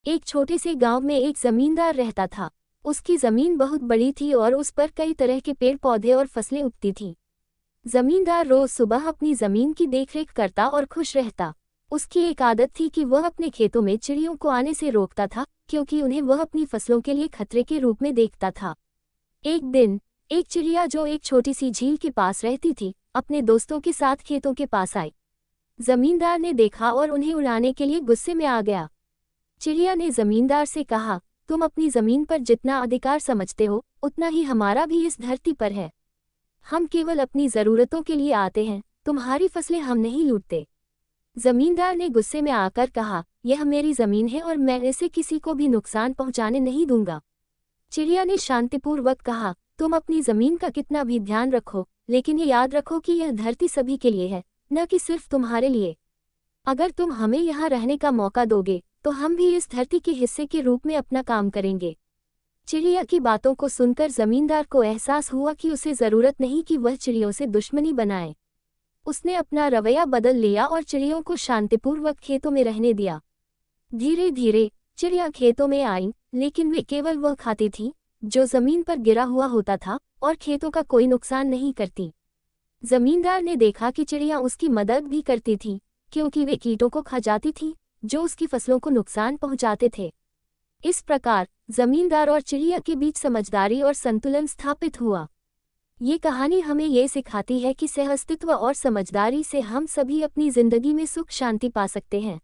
एक छोटे से गांव में एक जमींदार रहता था। उसकी जमीन बहुत बड़ी थी और उस पर कई तरह के पेड़ पौधे और फसलें उगती थीं। जमींदार रोज सुबह अपनी जमीन की देखरेख करता और खुश रहता। उसकी एक आदत थी कि वह अपने खेतों में चिड़ियों को आने से रोकता था, क्योंकि उन्हें वह अपनी फसलों के लिए खतरे के रूप में देखता था। एक दिन एक चिड़िया जो एक छोटी सी झील के पास रहती थी, अपने दोस्तों के साथ खेतों के पास आई। जमींदार ने देखा और उन्हें उड़ाने के लिए गुस्से में आ गया। चिड़िया ने जमींदार से कहा, तुम अपनी जमीन पर जितना अधिकार समझते हो, उतना ही हमारा भी इस धरती पर है। हम केवल अपनी जरूरतों के लिए आते हैं, तुम्हारी फसलें हम नहीं लूटते। जमींदार ने गुस्से में आकर कहा, यह मेरी जमीन है और मैं इसे किसी को भी नुकसान पहुंचाने नहीं दूंगा। चिड़िया ने शांतिपूर्वक कहा, तुम अपनी जमीन का कितना भी ध्यान रखो, लेकिन ये याद रखो कि यह धरती सभी के लिए है, न कि सिर्फ तुम्हारे लिए। अगर तुम हमें यहाँ रहने का मौका दोगे तो हम भी इस धरती के हिस्से के रूप में अपना काम करेंगे। चिड़िया की बातों को सुनकर जमींदार को एहसास हुआ कि उसे जरूरत नहीं कि वह चिड़ियों से दुश्मनी बनाए। उसने अपना रवैया बदल लिया और चिड़ियों को शांतिपूर्वक खेतों में रहने दिया। धीरे धीरे चिड़िया खेतों में आईं, लेकिन वे केवल वह खाती थीं जो जमीन पर गिरा हुआ होता था और खेतों का कोई नुकसान नहीं करती। जमींदार ने देखा कि चिड़िया उसकी मदद भी करती थीं, क्योंकि वे कीटों को खा जाती थीं जो उसकी फसलों को नुकसान पहुंचाते थे। इस प्रकार जमींदार और चिड़िया के बीच समझदारी और संतुलन स्थापित हुआ। ये कहानी हमें ये सिखाती है कि सहअस्तित्व और समझदारी से हम सभी अपनी जिंदगी में सुख शांति पा सकते हैं।